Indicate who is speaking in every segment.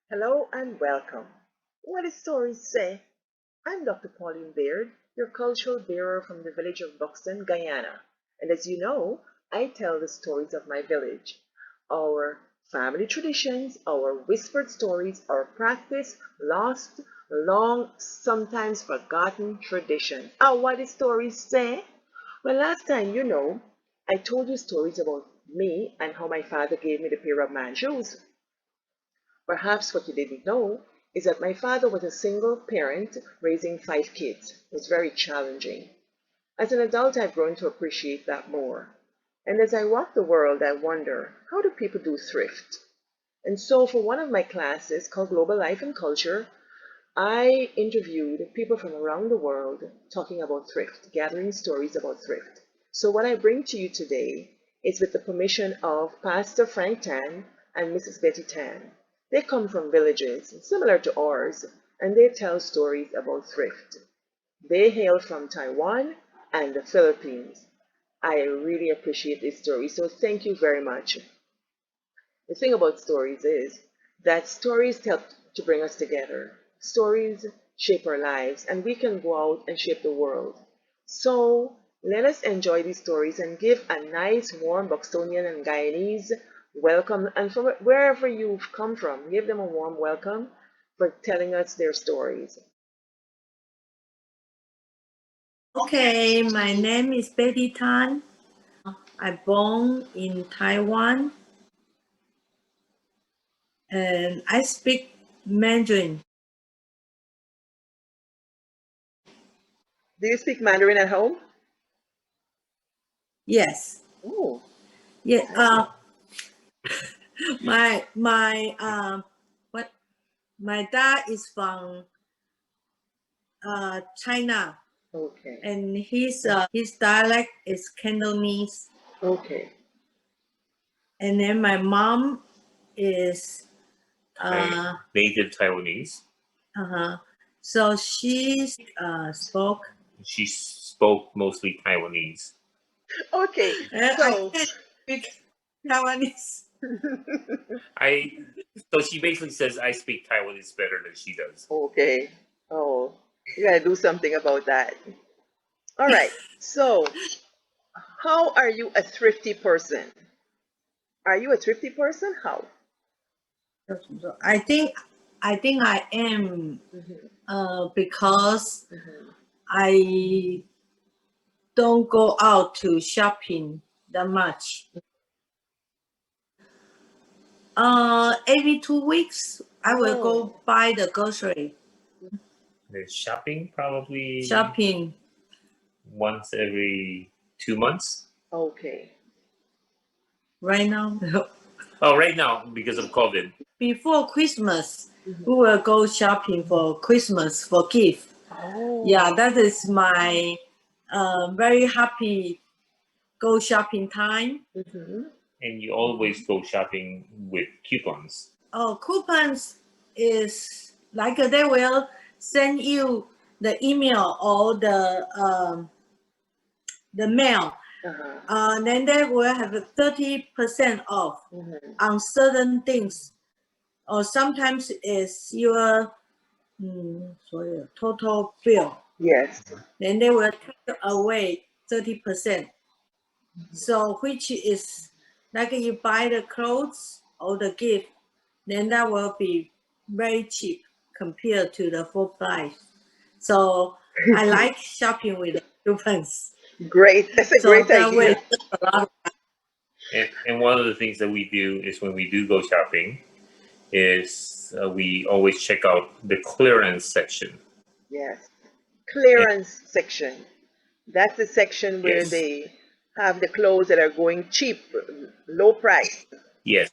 Speaker 1: Hello and welcome. What do stories say? I'm Dr. Pauline Baird, your cultural bearer from the village of Buxton, Guyana. And as you know, I tell the stories of my village, our family traditions, our whispered stories, our practice, lost, long, sometimes forgotten traditions. What do stories say? Well, last time, I told you stories about me and how my father gave me the pair of man shoes. Perhaps what you didn't know is that my father was a single parent raising five kids. It was very challenging. As an adult, I've grown to appreciate that more. And as I walk the world, I wonder, how do people do thrift? And so, for one of my classes called Global Life and Culture, I interviewed people from around the world talking about thrift, gathering stories about thrift. So, what I bring to you today is with the permission of Pastor Frank Tan and Mrs. Betty Tan. They come from villages similar to ours, and they tell stories about thrift. They hail from Taiwan and the Philippines. I really appreciate this story, so thank you very much. The thing about stories is that stories help to bring us together. Stories shape our lives, and we can go out and shape the world. So let us enjoy these stories and give a nice, warm Buxtonian and Guyanese welcome. And from wherever you've come from, give them a warm welcome for telling us their stories.
Speaker 2: Okay, my name is Betty Tan. I born in Taiwan and I speak Mandarin.
Speaker 1: Do you speak Mandarin at home?
Speaker 2: Yes.
Speaker 1: Oh,
Speaker 2: Yeah.
Speaker 1: nice.
Speaker 2: My my dad is from China
Speaker 1: Okay.
Speaker 2: and his dialect is Cantonese.
Speaker 1: Okay.
Speaker 2: And then my mom is
Speaker 3: native Taiwanese.
Speaker 2: uh-huh. So she spoke.
Speaker 3: She spoke mostly Taiwanese.
Speaker 1: Okay.
Speaker 2: I
Speaker 1: So,
Speaker 2: can't speak Taiwanese.
Speaker 3: I so she basically says I speak Taiwanese better than she does.
Speaker 1: okay. Oh, you gotta do something about that. All right. So, how are you a thrifty person? Are you a thrifty person? How?
Speaker 2: I think I am
Speaker 1: Hmm.
Speaker 2: because
Speaker 1: Hmm.
Speaker 2: I don't go out to shopping that much. Every 2 weeks I will
Speaker 1: Oh,
Speaker 2: go buy the grocery
Speaker 3: The shopping probably
Speaker 2: shopping.
Speaker 3: once every 2 months.
Speaker 1: okay.
Speaker 2: Right now.
Speaker 3: Oh, right now because of COVID.
Speaker 2: Before Christmas
Speaker 1: Hmm.
Speaker 2: we will go shopping for Christmas for gift.
Speaker 1: Oh,
Speaker 2: Yeah, that is my very happy go shopping time.
Speaker 1: hmm.
Speaker 3: And you always go shopping with coupons.
Speaker 2: Oh, coupons is like they will send you the email or the mail.
Speaker 1: Uh-huh.
Speaker 2: Then they will have a 30% off
Speaker 1: Hmm.
Speaker 2: on certain things, or sometimes it's your sorry, total bill.
Speaker 1: Yes.
Speaker 2: Then they will take away 30%. So which is like you buy the clothes or the gift, then that will be very cheap compared to the full price. So I like shopping with the coupons.
Speaker 1: Great. That's a
Speaker 2: So
Speaker 1: great
Speaker 2: that way,
Speaker 1: idea.
Speaker 2: a lot.
Speaker 3: And one of the things that we do is when we do go shopping is we always check out the clearance section.
Speaker 1: Yes.
Speaker 3: And
Speaker 1: Clearance section. That's the section where
Speaker 3: yes,
Speaker 1: they have the clothes that are going cheap, low price.
Speaker 3: yes,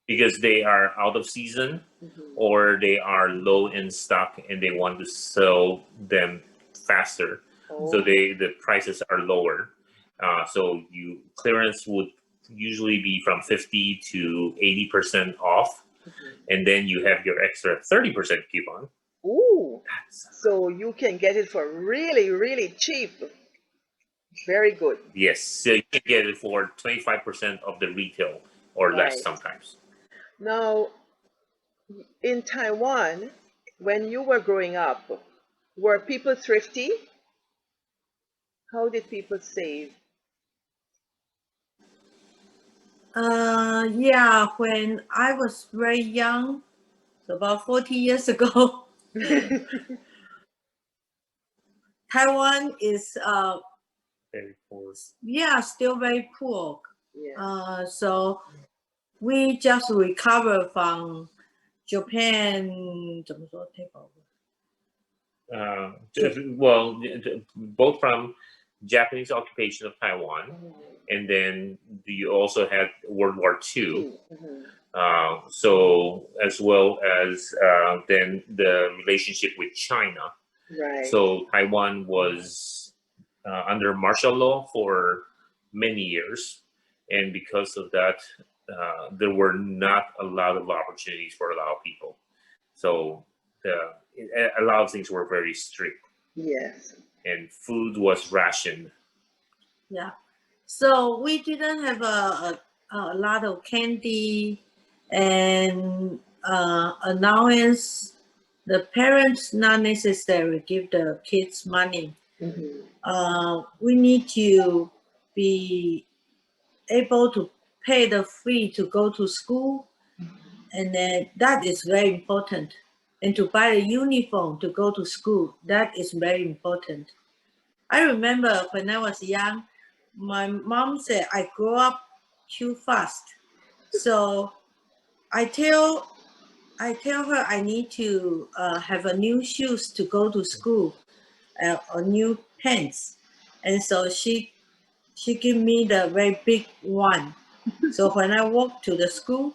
Speaker 3: because they are out of season
Speaker 1: Hmm.
Speaker 3: or they are low in stock and they want to sell them faster, so
Speaker 1: Oh.
Speaker 3: the prices are lower. So you clearance would usually be from 50 to 80% off,
Speaker 1: Mhm.
Speaker 3: and then you have your extra 30% coupon.
Speaker 1: Ooh.
Speaker 3: That's,
Speaker 1: So you can get it for really, really cheap. Very good.
Speaker 3: yes, so you can get it for 25% of the retail or less
Speaker 1: Right.
Speaker 3: sometimes.
Speaker 1: Now, In Taiwan, when you were growing up, were people thrifty? How did people save?
Speaker 2: Yeah, when I was very young, so about 40 years ago, Taiwan is
Speaker 3: Very poor.
Speaker 2: yeah, still very poor.
Speaker 1: Yeah.
Speaker 2: So we just recover from Japan 怎么说 take over?
Speaker 3: Well, both from Japanese occupation of Taiwan,
Speaker 1: Mhm.
Speaker 3: and then you also had World War II.
Speaker 1: Mhm.
Speaker 3: So as well as then the relationship with China.
Speaker 1: Right.
Speaker 3: So Taiwan was under martial law for many years, and because of that, there were not a lot of opportunities for a lot of people. So a lot of things were very strict,
Speaker 1: Yes.
Speaker 3: and food was rationed.
Speaker 2: Yeah. So we didn't have a lot of candy and allowance. The parents not necessarily give the kids money.
Speaker 1: Mhm.
Speaker 2: We need to be able to pay the fee to go to school, and then that is very important. And to buy a uniform to go to school, that is very important. I remember when I was young, my mom said I grew up too fast. So I tell her I need to have a new shoes to go to school, or new pants, and so she gave me the very big one. So when I walk to the school,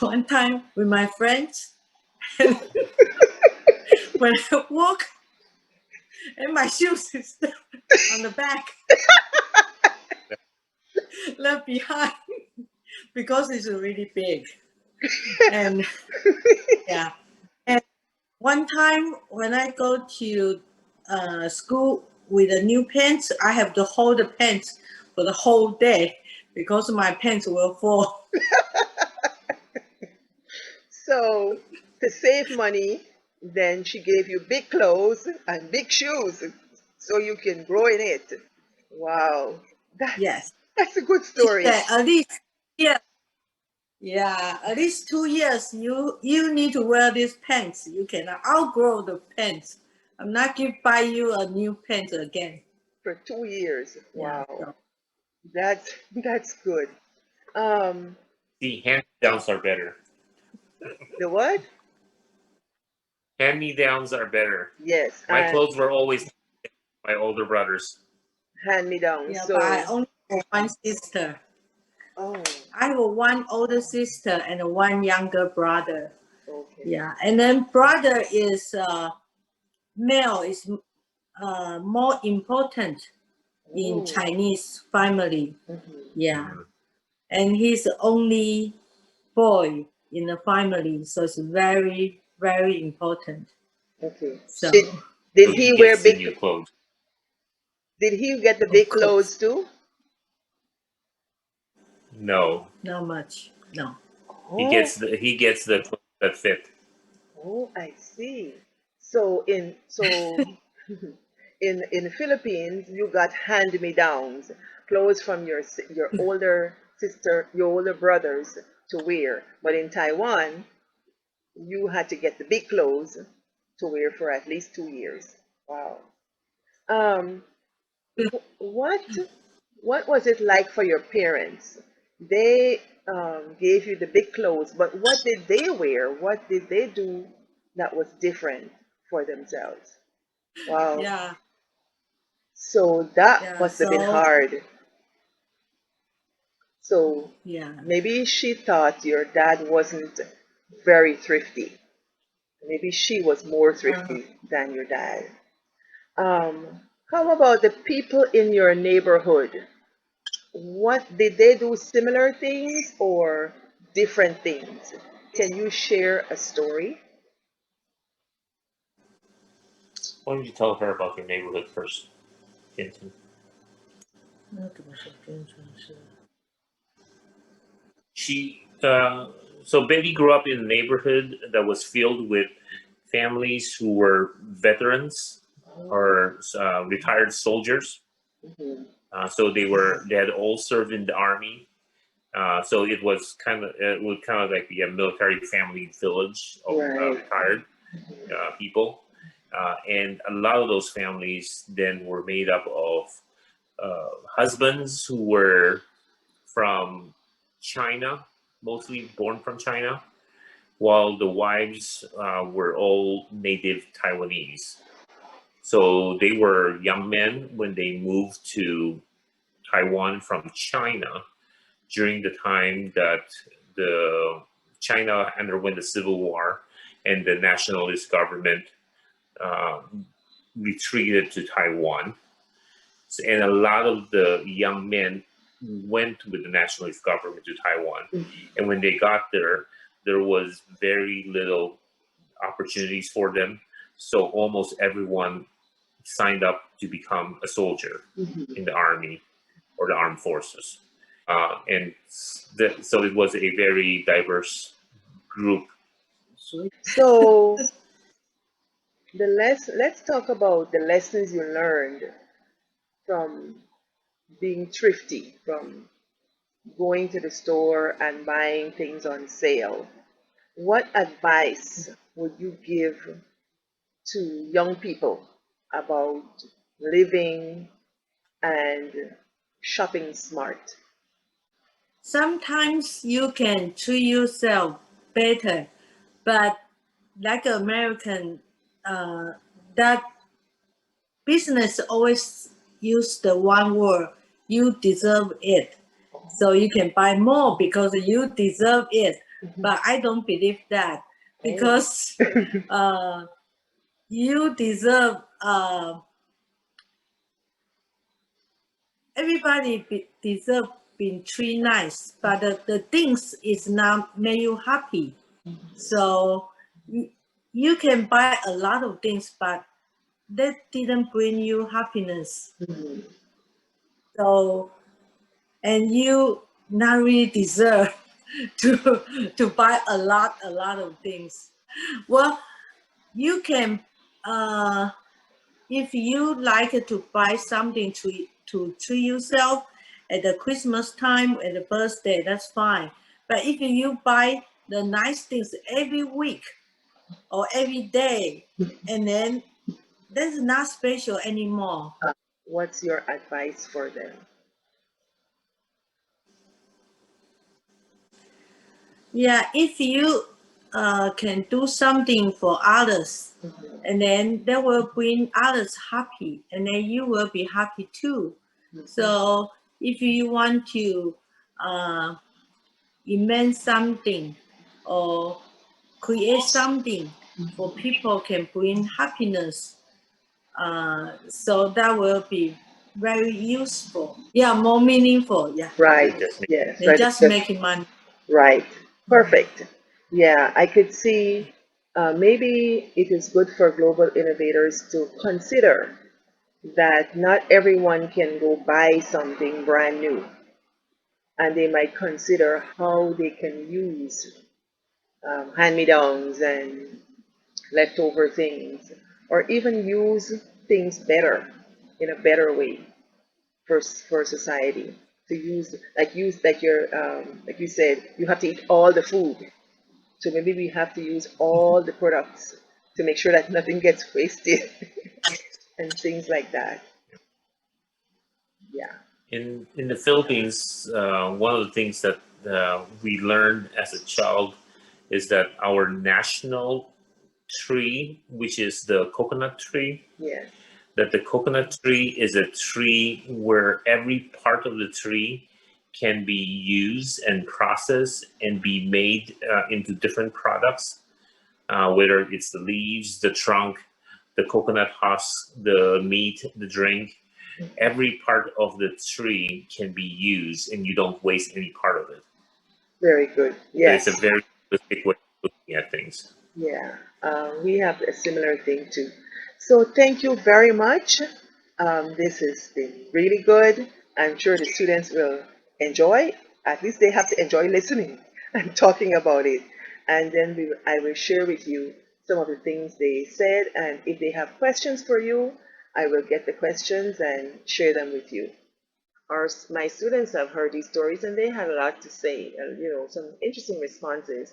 Speaker 2: one time with my friends, when I walk and my shoes is on the back, left behind because it's really big. And yeah, and one time when I go to school with the new pants, I have to hold the pants for the whole day because my pants will fall.
Speaker 1: So, to save money, then she gave you big clothes and big shoes so you can grow in it. Wow. That's
Speaker 2: Yes,
Speaker 1: that's a good
Speaker 2: she
Speaker 1: story.
Speaker 2: said at least, yeah, yeah, at least 2 years you need to wear these pants. You cannot outgrow the pants. I'm not give buy you a new pants again.
Speaker 1: For 2 years.
Speaker 2: Yeah,
Speaker 1: Wow.
Speaker 2: so
Speaker 1: That's good. Um,
Speaker 3: The hand downs are better.
Speaker 1: the what?
Speaker 3: Hand me downs are better.
Speaker 1: Yes,
Speaker 3: My
Speaker 1: and
Speaker 3: clothes were always my older brothers.
Speaker 1: hand me down.
Speaker 2: yeah, but I
Speaker 1: So,
Speaker 2: only have one sister.
Speaker 1: oh,
Speaker 2: I have one older sister and one younger brother.
Speaker 1: okay.
Speaker 2: Yeah, and then brother is male is more important in
Speaker 1: Oh,
Speaker 2: Chinese family.
Speaker 1: mhm.
Speaker 2: Yeah,
Speaker 3: Mhm.
Speaker 2: and he's the only boy in the family, so it's very very important.
Speaker 1: Okay.
Speaker 2: So
Speaker 1: Did
Speaker 3: So he
Speaker 1: he wear
Speaker 3: gets the
Speaker 1: big?
Speaker 3: new clothes.
Speaker 1: Did he get the
Speaker 2: of
Speaker 1: big
Speaker 2: course,
Speaker 1: clothes too?
Speaker 3: No,
Speaker 2: not much. No.
Speaker 1: Oh,
Speaker 3: he gets the clothes that fit.
Speaker 1: oh, I see. So in the Philippines, you got hand-me-downs, clothes from your older sister, your older brothers to wear. But in Taiwan, you had to get the big clothes to wear for at least 2 years. Wow. Um, what what was it like for your parents? They gave you the big clothes, but what did they wear? What did they do that was different for themselves? Wow.
Speaker 2: Yeah,
Speaker 1: So that
Speaker 2: yeah.
Speaker 1: must have been
Speaker 2: So
Speaker 1: hard. So
Speaker 2: yeah,
Speaker 1: maybe she thought your dad wasn't very thrifty. Maybe she was more
Speaker 2: uh,
Speaker 1: thrifty than your dad. How about the people in your neighborhood? What did they do similar things or different things? Can you share a story?
Speaker 3: Why don't you tell her about your neighborhood first, Kenton?
Speaker 2: 那怎么说？变成是
Speaker 3: She So Betty grew up in a neighborhood that was filled with families who were veterans or retired soldiers.
Speaker 1: Mhm.
Speaker 3: So they had all served in the army. So it would kind of like be a military family village of
Speaker 1: Right.
Speaker 3: retired people, and a lot of those families then were made up of husbands who were from China, mostly born from China, while the wives were all native Taiwanese. So they were young men when they moved to Taiwan from China during the time that the China underwent the civil war and the nationalist government uh, retreated to Taiwan. And a lot of the young men went with the nationalist government to Taiwan. And when they got there, there was very little opportunities for them. So almost everyone signed up to become a soldier
Speaker 1: Mhm.
Speaker 3: in the army or the armed forces. So it was a very diverse group.
Speaker 1: So let's talk about the lessons you learned from being thrifty, from going to the store and buying things on sale. What advice would you give to young people about living and shopping smart?
Speaker 2: Sometimes you can treat yourself better, but like American, that business always use the one word, you deserve it. So you can buy more because you deserve it.
Speaker 1: Mhm.
Speaker 2: But I don't believe that
Speaker 1: Oh.
Speaker 2: because uh, you deserve, everybody deserve being treated nice, but the things is not make you happy. So you, you can buy a lot of things, but that didn't bring you happiness.
Speaker 1: Mhm.
Speaker 2: So and you not really deserve to buy a lot of things. Well, you can if you like to buy something to treat yourself at the Christmas time at the birthday, that's fine. But if you buy the nice things every week or every day, and then that's not special anymore.
Speaker 1: What's your advice for them?
Speaker 2: Yeah, if you can do something for others,
Speaker 1: Mhm.
Speaker 2: and then that will bring others happy, and then you will be happy too.
Speaker 1: Mhm.
Speaker 2: So if you want to uh, invent something or create something for people can bring happiness, so that will be very useful. Yeah, more meaningful. Yeah,
Speaker 1: Right.
Speaker 3: Just make
Speaker 1: Yes.
Speaker 2: than
Speaker 1: Right.
Speaker 2: just making money.
Speaker 1: Right. Perfect. Yeah, I could see maybe it is good for global innovators to consider that not everyone can go buy something brand new, and they might consider how they can use hand-me-downs and leftover things, or even use things better in a better way for society. To use like your like you said, you have to eat all the food. So maybe we have to use all the products to make sure that nothing gets wasted and things like that. Yeah.
Speaker 3: in the Philippines, one of the things that we learned as a child is that our national tree, which is the coconut tree,
Speaker 1: Yes.
Speaker 3: that the coconut tree is a tree where every part of the tree can be used and processed and be made into different products, whether it's the leaves, the trunk, the coconut husk, the meat, the drink. Every part of the tree can be used and you don't waste any part of it.
Speaker 1: Very good.
Speaker 3: So it's a
Speaker 1: Yes.
Speaker 3: very holistic way of looking at things.
Speaker 1: Yeah. We have a similar thing too. So thank you very much. This has been really good. I'm sure the students will enjoy. At least they have to enjoy listening. and talking about it. And then I will share with you some of the things they said. And if they have questions for you, I will get the questions and share them with you. My students have heard these stories and they had a lot to say, some interesting responses.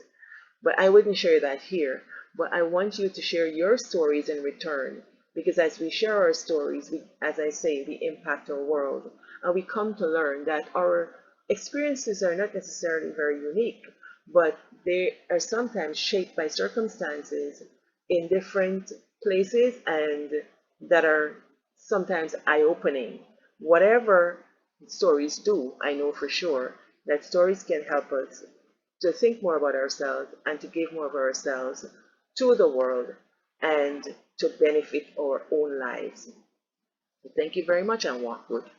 Speaker 1: But I wouldn't share that here. But I want you to share your stories in return. Because as we share our stories, as I say, we impact our world. And we come to learn that our experiences are not necessarily very unique, but they are sometimes shaped by circumstances in different places and that are sometimes eye opening. Whatever stories do, I know for sure that stories can help us to think more about ourselves and to give more of ourselves to the world and to benefit our own lives. So thank you very much and walk good.